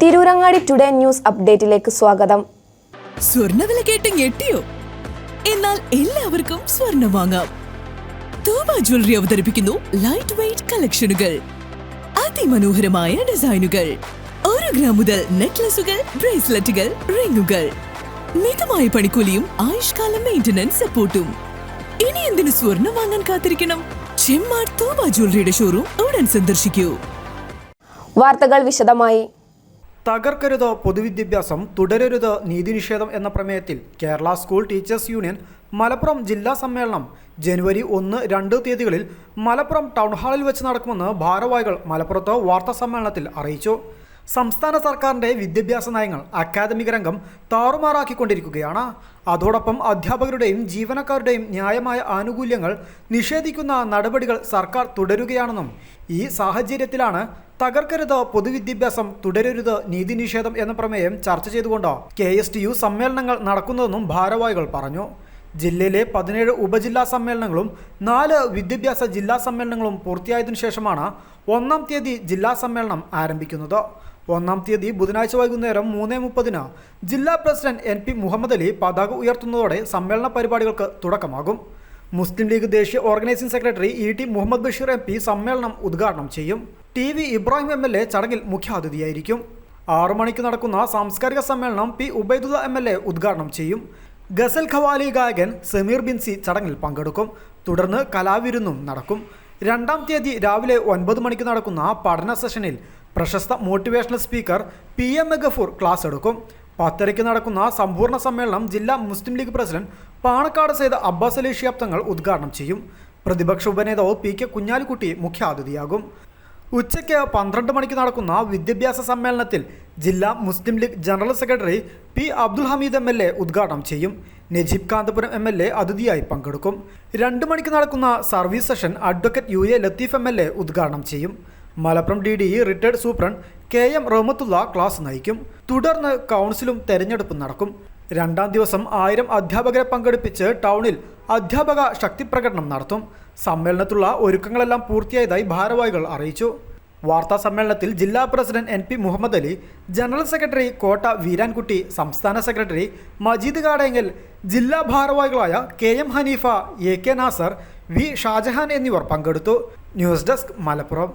Tirurangadi today news അപ്ഡേറ്റിലേക്ക് സ്വാഗതം. സ്വർണ്ണവില കേട്ട് ഞെട്ടിയോ? എന്നാൽ എല്ലാവർക്കും സ്വർണ്ണം വാങ്ങാം. തോബ ജ്വല്ലറി അവതരിപ്പിക്കുന്നു ലൈറ്റ് വെയ്റ്റ് കളക്ഷനുകൾ, അതിമനോഹരമായ ഡിസൈനുകൾ, 1 ഗ്രാം മുതൽ നെക്ലസുകൾ, ബ്രേസ്ലെറ്റുകൾ, റിങ്ങുകൾ, മിതമായ പണിക്കൂലിയും ആയുഷ്കാല മെയിന്റനൻസ് സപ്പോർട്ടും. ഇനി എന്തിനു സ്വർണ്ണം വാങ്ങാൻ കാത്തിരിക്കണം? ചെമ്മാട് തോബ ജ്വല്ലറിയുടെ ഷോറൂം ഉടൻ സന്ദർശിക്കൂ. വാർത്തകൾ വിശദമായി. തകർക്കരുത് പൊതുവിദ്യാഭ്യാസം, തുടരരുത് നീതിനിഷേധം എന്ന പ്രമേയത്തിൽ Kerala school teachers union Malappuram ജില്ലാ സമ്മേളനം ജനുവരി 1-2 തീയതികളിൽ മലപ്പുറം ടൗൺ ഹാളിൽ വെച്ച് നടക്കുമെന്ന് ഭാരവാഹികൾ മലപ്പുറത്ത് വാർത്താ സമ്മേളനത്തിൽ അറിയിച്ചു. സംസ്ഥാന സർക്കാരിൻ്റെ വിദ്യാഭ്യാസ നയങ്ങൾ അക്കാദമിക രംഗം താറുമാറാക്കിക്കൊണ്ടിരിക്കുകയാണ്. അതോടൊപ്പം അധ്യാപകരുടെയും ജീവനക്കാരുടെയും ന്യായമായ ആനുകൂല്യങ്ങൾ നിഷേധിക്കുന്ന നടപടികൾ സർക്കാർ തുടരുകയാണെന്നും ഈ സാഹചര്യത്തിലാണ് തകർക്കരുത് പൊതുവിദ്യാഭ്യാസം, തുടരരുത് നീതിനിഷേധം എന്ന പ്രമേയം ചർച്ച ചെയ്തുകൊണ്ട് KSTU സമ്മേളനങ്ങൾ നടക്കുന്നതെന്നും ഭാരവാഹികൾ പറഞ്ഞു. ജില്ലയിലെ 17 ഉപജില്ലാ സമ്മേളനങ്ങളും 4 വിദ്യാഭ്യാസ ജില്ലാ സമ്മേളനങ്ങളും പൂർത്തിയായതിനു ശേഷമാണ് 1-ാം തീയതി ജില്ലാ സമ്മേളനം ആരംഭിക്കുന്നത്. 1-ാം തീയതി ബുധനാഴ്ച വൈകുന്നേരം 3:30 ജില്ലാ പ്രസിഡന്റ് NP മുഹമ്മദ് അലി പതാക ഉയർത്തുന്നതോടെ സമ്മേളന പരിപാടികൾക്ക് തുടക്കമാകും. മുസ്ലിം ലീഗ് ദേശീയ organising secretary ET Muhammad Basheer MP സമ്മേളനം ഉദ്ഘാടനം ചെയ്യും. TV ഇബ്രാഹിം MLA ചടങ്ങിൽ മുഖ്യാതിഥിയായിരിക്കും. 6 മണിക്ക് നടക്കുന്ന സാംസ്കാരിക സമ്മേളനം P ഉബൈദുള്ള MLA ഉദ്ഘാടനം ചെയ്യും. ഗസൽ ഖവാലി ഗായകൻ സമീർ ബിൻസി ചടങ്ങിൽ പങ്കെടുക്കും. തുടർന്ന് കലാവിരുന്നും നടക്കും. 2-ാം തീയതി രാവിലെ 9 മണിക്ക് നടക്കുന്ന പഠന സെഷനിൽ പ്രശസ്ത motivational speaker PM Gafoor class എടുക്കും. 10:30 നടക്കുന്ന സമ്പൂർണ്ണ സമ്മേളനം ജില്ലാ മുസ്ലിം ലീഗ് പ്രസിഡന്റ് പാണക്കാട് സയ്യിദ് അബ്ബാസ് അലി ശിഹാബ് തങ്ങൾ ഉദ്ഘാടനം ചെയ്യും. പ്രതിപക്ഷ ഉപനേതാവ് PK കുഞ്ഞാലിക്കുട്ടി മുഖ്യാതിഥിയാകും. ഉച്ചയ്ക്ക് 12 മണിക്ക് നടക്കുന്ന വിദ്യാഭ്യാസ സമ്മേളനത്തിൽ ജില്ലാ Muslim League general secretary P Abdul Hameed MLA ഉദ്ഘാടനം ചെയ്യും. നജീബ് കാന്തപുരം MLA അതിഥിയായി പങ്കെടുക്കും. 2 മണിക്ക് നടക്കുന്ന service session advocate UA Latheef MLA ഉദ്ഘാടനം ചെയ്യും. Malappuram DDE retired superintendent KM Rahmatullah class നയിക്കും. തുടർന്ന് കൗൺസിലും തെരഞ്ഞെടുപ്പും നടക്കും. 2-ാം ദിവസം 1000 അധ്യാപകരെ പങ്കെടുപ്പിച്ച് ടൗണിൽ അധ്യാപക ശക്തിപ്രകടനം നടത്തും. സമ്മേളനത്തിലുള്ള ഒരുക്കങ്ങളെല്ലാം പൂർത്തിയായതായി ഭാരവാഹികൾ അറിയിച്ചു. വാർത്താ സമ്മേളനത്തിൽ ജില്ലാ president NP Muhammad Ali, general secretary Kotta Veerankutty, സംസ്ഥാന സെക്രട്ടറി മജീദ് കാടേങ്ങൽ, ജില്ലാ ഭാരവാഹികളായ KM Haneefa, AK Nasar, V Shah Jahan എന്നിവർ പങ്കെടുത്തു. News desk Malappuram.